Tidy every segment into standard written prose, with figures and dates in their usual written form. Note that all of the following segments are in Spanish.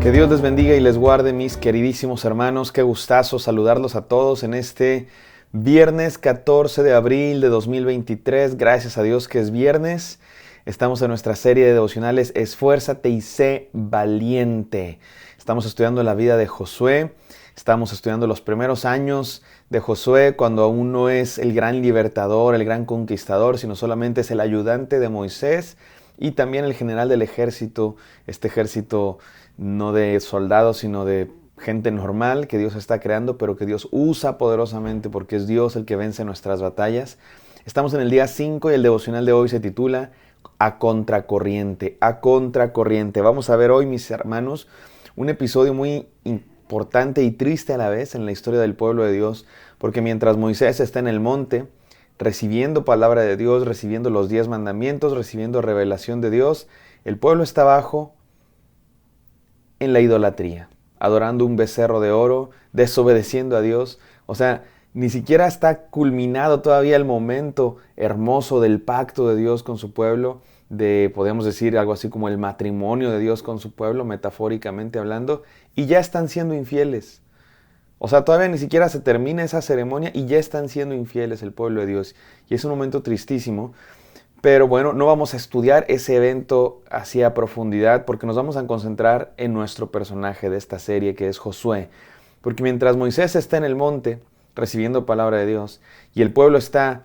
Que Dios les bendiga y les guarde, mis queridísimos hermanos. Qué gustazo saludarlos a todos en este viernes 14 de abril de 2023. Gracias a Dios que es viernes. Estamos en nuestra serie de devocionales Esfuérzate y sé valiente. Estamos estudiando la vida de Josué. Estamos estudiando los primeros años de Josué, cuando aún no es el gran libertador, el gran conquistador, sino solamente es el ayudante de Moisés y también el general del ejército, este ejército no de soldados, sino de gente normal que Dios está creando, pero que Dios usa poderosamente porque es Dios el que vence nuestras batallas. Estamos en el día 5 y el devocional de hoy se titula A Contracorriente, a Contracorriente. Vamos a ver hoy, mis hermanos, un episodio muy importante y triste a la vez en la historia del pueblo de Dios, porque mientras Moisés está en el monte, recibiendo palabra de Dios, recibiendo los 10 mandamientos, recibiendo revelación de Dios, el pueblo está abajo en la idolatría, adorando un becerro de oro, desobedeciendo a Dios. O sea, ni siquiera está culminado todavía el momento hermoso del pacto de Dios con su pueblo, podemos decir algo así como el matrimonio de Dios con su pueblo, metafóricamente hablando, y ya están siendo infieles. O sea, todavía ni siquiera se termina esa ceremonia y ya están siendo infieles el pueblo de Dios. Y es un momento tristísimo. Pero bueno, no vamos a estudiar ese evento así a profundidad porque nos vamos a concentrar en nuestro personaje de esta serie, que es Josué. Porque mientras Moisés está en el monte recibiendo palabra de Dios y el pueblo está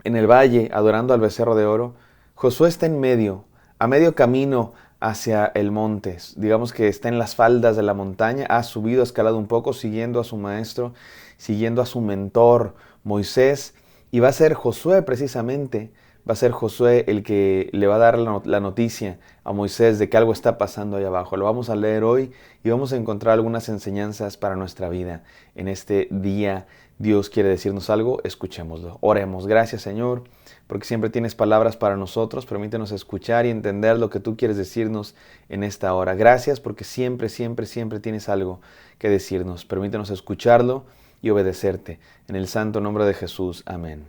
en el valle adorando al becerro de oro, Josué está en medio, a medio camino hacia el monte. Digamos que está en las faldas de la montaña, ha subido, ha escalado un poco, siguiendo a su maestro, siguiendo a su mentor, Moisés, y va a ser Josué precisamente. Va a ser Josué el que le va a dar la noticia a Moisés de que algo está pasando ahí abajo. Lo vamos a leer hoy y vamos a encontrar algunas enseñanzas para nuestra vida. En este día Dios quiere decirnos algo, escuchémoslo. Oremos. Gracias, Señor, porque siempre tienes palabras para nosotros. Permítenos escuchar y entender lo que tú quieres decirnos en esta hora. Gracias porque siempre tienes algo que decirnos. Permítenos escucharlo y obedecerte. En el santo nombre de Jesús. Amén.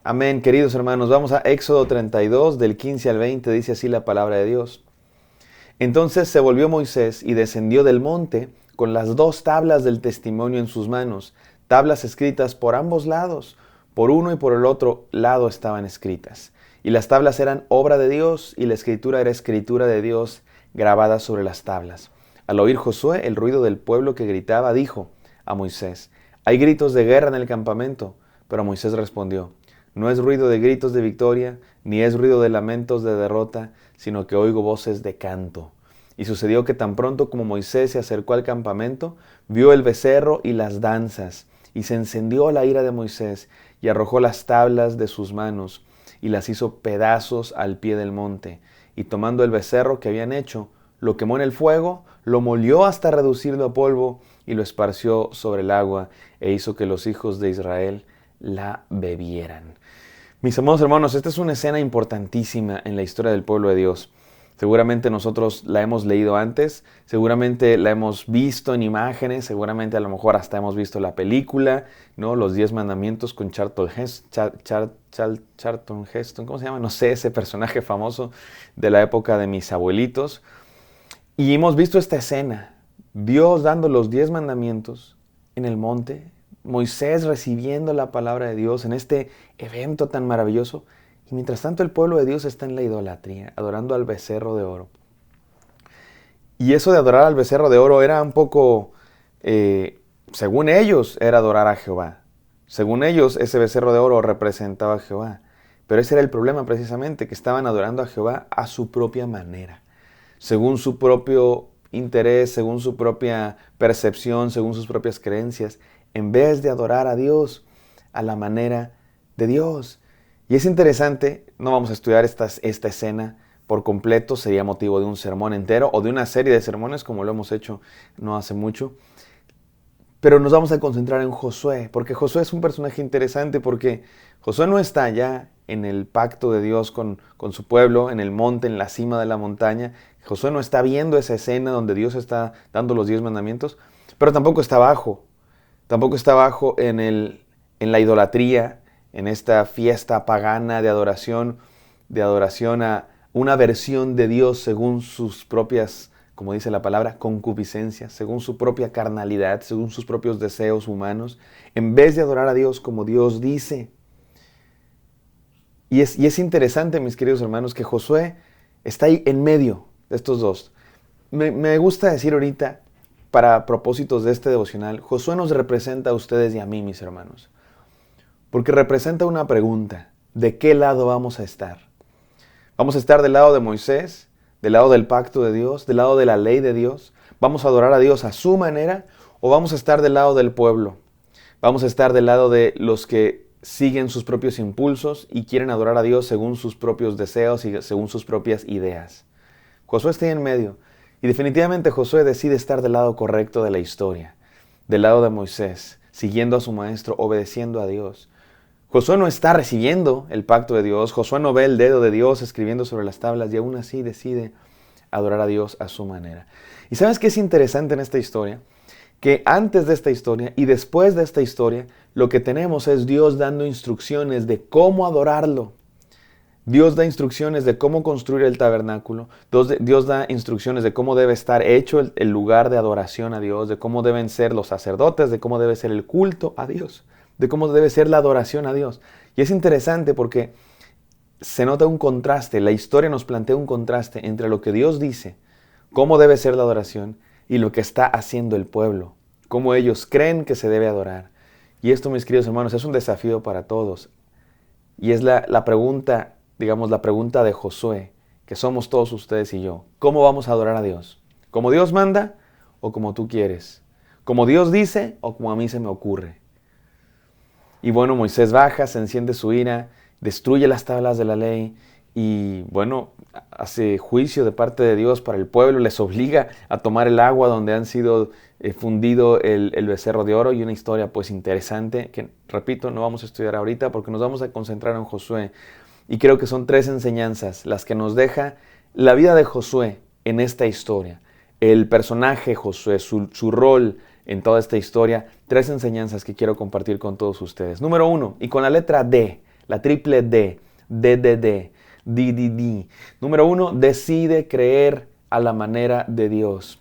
Amén, queridos hermanos. Vamos a Éxodo 32, del 15 al 20, dice así la palabra de Dios. Entonces se volvió Moisés y descendió del monte con las 2 tablas del testimonio en sus manos, tablas escritas por ambos lados, por uno y por el otro lado estaban escritas. Y las tablas eran obra de Dios y la escritura era escritura de Dios grabada sobre las tablas. Al oír Josué el ruido del pueblo que gritaba, dijo a Moisés: «Hay gritos de guerra en el campamento». Pero Moisés respondió: «No es ruido de gritos de victoria, ni es ruido de lamentos de derrota, sino que oigo voces de canto». Y sucedió que tan pronto como Moisés se acercó al campamento, vio el becerro y las danzas, y se encendió la ira de Moisés, y arrojó las tablas de sus manos, y las hizo pedazos al pie del monte. Y tomando el becerro que habían hecho, lo quemó en el fuego, lo molió hasta reducirlo a polvo, y lo esparció sobre el agua, e hizo que los hijos de Israel la bebieran. Mis amados hermanos, esta es una escena importantísima en la historia del pueblo de Dios. Seguramente nosotros la hemos leído antes, seguramente la hemos visto en imágenes, seguramente a lo mejor hasta hemos visto la película, ¿no? Los 10 mandamientos con Charlton Heston, ¿cómo se llama? No sé, ese personaje famoso de la época de mis abuelitos. Y hemos visto esta escena, Dios dando los 10 mandamientos en el monte, Moisés recibiendo la palabra de Dios en este evento tan maravilloso. Y mientras tanto el pueblo de Dios está en la idolatría, adorando al becerro de oro. Y eso de adorar al becerro de oro era un poco, según ellos, era adorar a Jehová. Según ellos, ese becerro de oro representaba a Jehová. Pero ese era el problema precisamente, que estaban adorando a Jehová a su propia manera, según su propio interés, según su propia percepción, según sus propias creencias, en vez de adorar a Dios a la manera de Dios. Y es interesante, no vamos a estudiar esta escena por completo, sería motivo de un sermón entero o de una serie de sermones como lo hemos hecho no hace mucho, pero nos vamos a concentrar en Josué, porque Josué es un personaje interesante, porque Josué no está ya en el pacto de Dios con su pueblo, en el monte, en la cima de la montaña. Josué no está viendo esa escena donde Dios está dando los 10 mandamientos, pero tampoco está abajo en la idolatría, en esta fiesta pagana de adoración a una versión de Dios según sus propias como dice la palabra, concupiscencia, según su propia carnalidad, según sus propios deseos humanos, en vez de adorar a Dios como Dios dice. Y es interesante, mis queridos hermanos, que Josué está ahí en medio de estos dos. Me gusta decir ahorita, para propósitos de este devocional, Josué nos representa a ustedes y a mí, mis hermanos. Porque representa una pregunta: ¿de qué lado vamos a estar? ¿Vamos a estar del lado de Moisés, del lado del pacto de Dios, del lado de la ley de Dios? ¿Vamos a adorar a Dios a su manera o vamos a estar del lado del pueblo? ¿Vamos a estar del lado de los que siguen sus propios impulsos y quieren adorar a Dios según sus propios deseos y según sus propias ideas? Josué está ahí en medio. Y definitivamente Josué decide estar del lado correcto de la historia, del lado de Moisés, siguiendo a su maestro, obedeciendo a Dios. Josué no está recibiendo el pacto de Dios, Josué no ve el dedo de Dios escribiendo sobre las tablas y aún así decide adorar a Dios a su manera. ¿Y sabes qué es interesante en esta historia? Que antes de esta historia y después de esta historia, lo que tenemos es Dios dando instrucciones de cómo adorarlo. Dios da instrucciones de cómo construir el tabernáculo. Dios da instrucciones de cómo debe estar hecho el lugar de adoración a Dios, de cómo deben ser los sacerdotes, de cómo debe ser el culto a Dios, de cómo debe ser la adoración a Dios. Y es interesante porque se nota un contraste, la historia nos plantea un contraste entre lo que Dios dice, cómo debe ser la adoración, y lo que está haciendo el pueblo, cómo ellos creen que se debe adorar. Y esto, mis queridos hermanos, es un desafío para todos. Y es la pregunta, digamos, la pregunta de Josué, que somos todos ustedes y yo. ¿Cómo vamos a adorar a Dios? ¿Como Dios manda o como tú quieres? ¿Como Dios dice o como a mí se me ocurre? Y bueno, Moisés baja, se enciende su ira, destruye las tablas de la ley y bueno, hace juicio de parte de Dios para el pueblo, les obliga a tomar el agua donde han sido fundido el becerro de oro, y una historia pues interesante que, repito, no vamos a estudiar ahorita porque nos vamos a concentrar en Josué. Y creo que son 3 enseñanzas las que nos deja la vida de Josué en esta historia. El personaje Josué, su rol en toda esta historia, 3 enseñanzas que quiero compartir con todos ustedes. Número 1, y con la letra D, la triple D, D. Número 1, decide creer a la manera de Dios.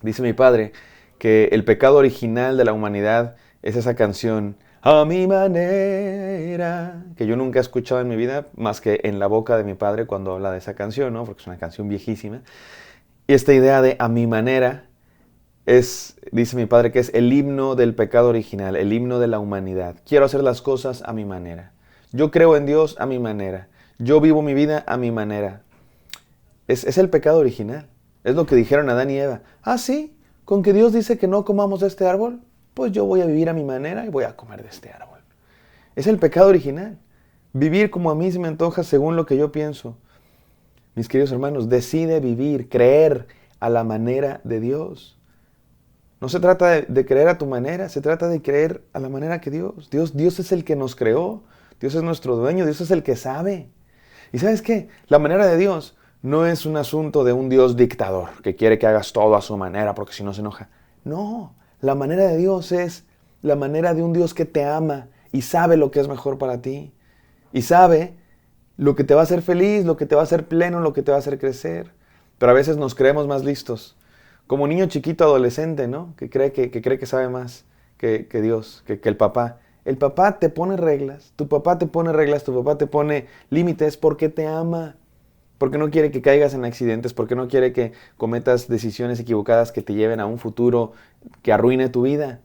Dice mi padre que el pecado original de la humanidad es esa canción, a mi manera, que yo nunca he escuchado en mi vida más que en la boca de mi padre cuando habla de esa canción, ¿no? Porque es una canción viejísima. Y esta idea de a mi manera dice mi padre, que es el himno del pecado original, el himno de la humanidad. Quiero hacer las cosas a mi manera. Yo creo en Dios a mi manera. Yo vivo mi vida a mi manera. Es el pecado original. Es lo que dijeron Adán y Eva. Ah, sí, con que Dios dice que no comamos de este árbol, pues yo voy a vivir a mi manera y voy a comer de este árbol. Es el pecado original. Vivir como a mí se me antoja según lo que yo pienso. Mis queridos hermanos, decide vivir, creer a la manera de Dios. No se trata de creer a tu manera, se trata de creer a la manera que Dios. Dios es el que nos creó. Dios es nuestro dueño, Dios es el que sabe. ¿Y sabes qué? La manera de Dios no es un asunto de un Dios dictador que quiere que hagas todo a su manera porque si no se enoja. No, la manera de Dios es la manera de un Dios que te ama y sabe lo que es mejor para ti. Y sabe lo que te va a hacer feliz, lo que te va a hacer pleno, lo que te va a hacer crecer. Pero a veces nos creemos más listos. Como niño chiquito adolescente, ¿no? Que cree que sabe más que Dios, que el papá. El papá te pone reglas, tu papá te pone reglas, tu papá te pone límites porque te ama, porque no quiere que caigas en accidentes, porque no quiere que cometas decisiones equivocadas que te lleven a un futuro que arruine tu vida.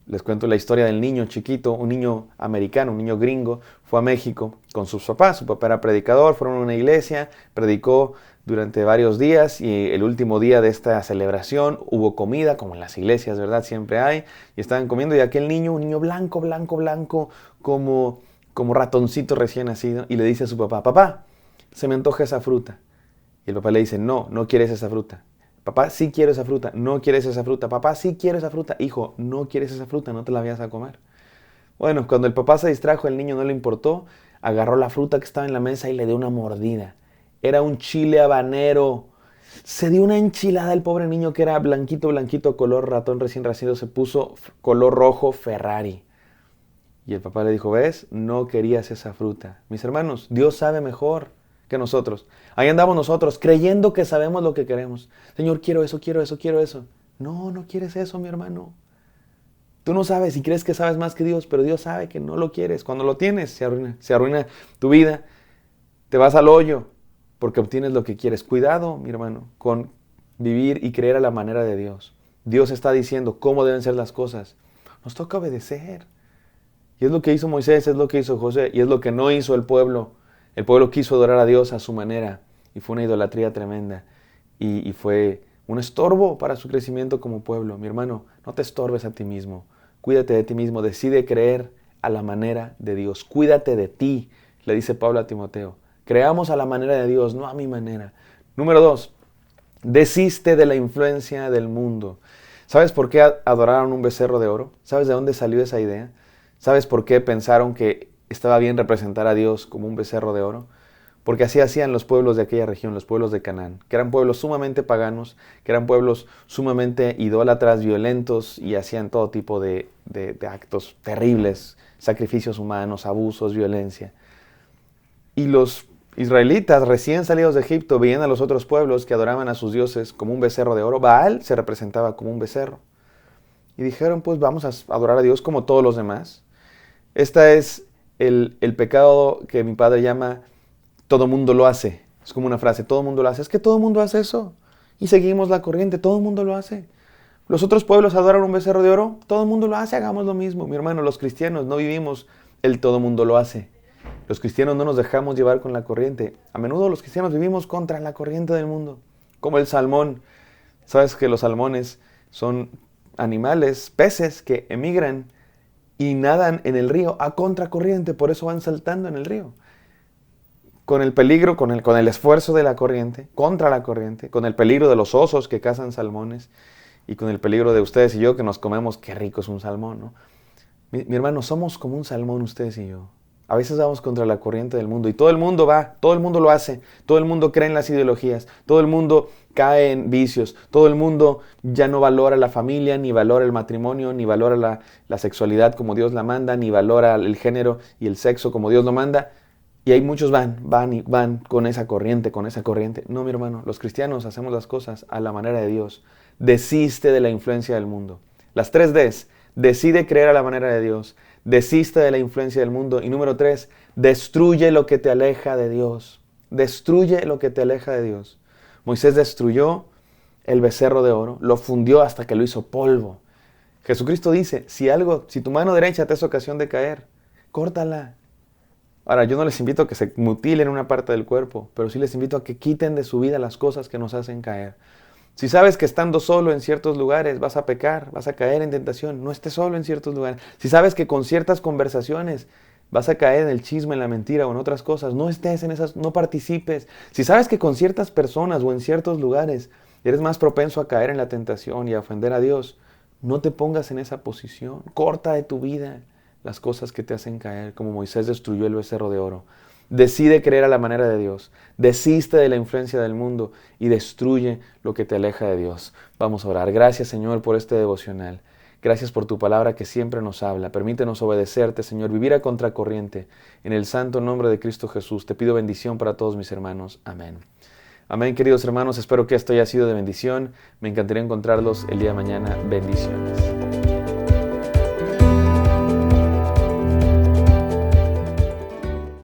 Les cuento la historia del niño chiquito, un niño americano, un niño gringo, fue a México con sus papás. Su papá era predicador, fueron a una iglesia, predicó durante varios días y el último día de esta celebración hubo comida, como en las iglesias, ¿verdad? Siempre hay, y estaban comiendo y aquel niño, un niño blanco, como ratoncito recién nacido, y le dice a su papá, papá, se me antoja esa fruta. Y el papá le dice, no quieres esa fruta. Papá, sí quiero esa fruta, no quieres esa fruta. Papá, sí quiero esa fruta. Hijo, no quieres esa fruta, no te la vayas a comer. Bueno, cuando el papá se distrajo, el niño no le importó, agarró la fruta que estaba en la mesa y le dio una mordida. Era un chile habanero. Se dio una enchilada el pobre niño que era blanquito, color ratón recién nacido, se puso color rojo Ferrari. Y el papá le dijo, ¿ves? No querías esa fruta. Mis hermanos, Dios sabe mejor que nosotros. Ahí andamos nosotros creyendo que sabemos lo que queremos. Señor, quiero eso, quiero eso, quiero eso. No, no quieres eso, mi hermano. Tú no sabes y crees que sabes más que Dios, pero Dios sabe que no lo quieres. Cuando lo tienes, se arruina tu vida. Te vas al hoyo porque obtienes lo que quieres. Cuidado, mi hermano, con vivir y creer a la manera de Dios. Dios está diciendo cómo deben ser las cosas. Nos toca obedecer. Y es lo que hizo Moisés, es lo que hizo José, y es lo que no hizo el pueblo. El pueblo quiso adorar a Dios a su manera, y fue una idolatría tremenda. Y fue un estorbo para su crecimiento como pueblo. Mi hermano, no te estorbes a ti mismo. Cuídate de ti mismo. Decide creer a la manera de Dios. Cuídate de ti, le dice Pablo a Timoteo. Creamos a la manera de Dios, no a mi manera. Número 2, desiste de la influencia del mundo. ¿Sabes por qué adoraron un becerro de oro? ¿Sabes de dónde salió esa idea? ¿Sabes por qué pensaron que estaba bien representar a Dios como un becerro de oro? Porque así hacían los pueblos de aquella región, los pueblos de Canaán, que eran pueblos sumamente paganos, que eran pueblos sumamente idólatras, violentos, y hacían todo tipo de actos terribles, sacrificios humanos, abusos, violencia. Y los israelitas recién salidos de Egipto veían a los otros pueblos que adoraban a sus dioses como un becerro de oro. Baal se representaba como un becerro. Y dijeron, pues vamos a adorar a Dios como todos los demás. Este es el pecado que mi padre llama todo mundo lo hace. Es como una frase, todo mundo lo hace. Es que todo mundo hace eso. Y seguimos la corriente, todo mundo lo hace. Los otros pueblos adoran un becerro de oro, todo mundo lo hace, hagamos lo mismo. Mi hermano, los cristianos no vivimos el todo mundo lo hace. Los cristianos no nos dejamos llevar con la corriente. A menudo los cristianos vivimos contra la corriente del mundo. Como el salmón. Sabes que los salmones son animales, peces que emigran y nadan en el río a contracorriente, por eso van saltando en el río. Con el peligro, con el esfuerzo de la corriente, contra la corriente, con el peligro de los osos que cazan salmones y con el peligro de ustedes y yo que nos comemos, qué rico es un salmón, ¿no? Mi hermano, somos como un salmón ustedes y yo. A veces vamos contra la corriente del mundo y todo el mundo va, todo el mundo lo hace, todo el mundo cree en las ideologías, todo el mundo cae en vicios, todo el mundo ya no valora la familia, ni valora el matrimonio, ni valora la sexualidad como Dios la manda, ni valora el género y el sexo como Dios lo manda. Y hay muchos van con esa corriente, con esa corriente. No, mi hermano, los cristianos hacemos las cosas a la manera de Dios. Desiste de la influencia del mundo. Las 3 Ds. Decide creer a la manera de Dios. Desiste de la influencia del mundo. Y número 3, destruye lo que te aleja de Dios. Destruye lo que te aleja de Dios. Moisés destruyó el becerro de oro, lo fundió hasta que lo hizo polvo. Jesucristo dice, si tu mano derecha te es ocasión de caer, córtala. Ahora, yo no les invito a que se mutilen una parte del cuerpo, pero sí les invito a que quiten de su vida las cosas que nos hacen caer. Si sabes que estando solo en ciertos lugares vas a pecar, vas a caer en tentación, no estés solo en ciertos lugares. Si sabes que con ciertas conversaciones vas a caer en el chisme, en la mentira o en otras cosas, no estés en esas, no participes. Si sabes que con ciertas personas o en ciertos lugares eres más propenso a caer en la tentación y a ofender a Dios, no te pongas en esa posición. Corta de tu vida las cosas que te hacen caer, como Moisés destruyó el becerro de oro. Decide creer a la manera de Dios. Desiste de la influencia del mundo y destruye lo que te aleja de Dios. Vamos a orar. Gracias, Señor, por este devocional. Gracias por tu palabra que siempre nos habla. Permítenos obedecerte, Señor, vivir a contracorriente. En el santo nombre de Cristo Jesús, te pido bendición para todos mis hermanos. Amén. Amén, queridos hermanos. Espero que esto haya sido de bendición. Me encantaría encontrarlos el día de mañana. Bendiciones.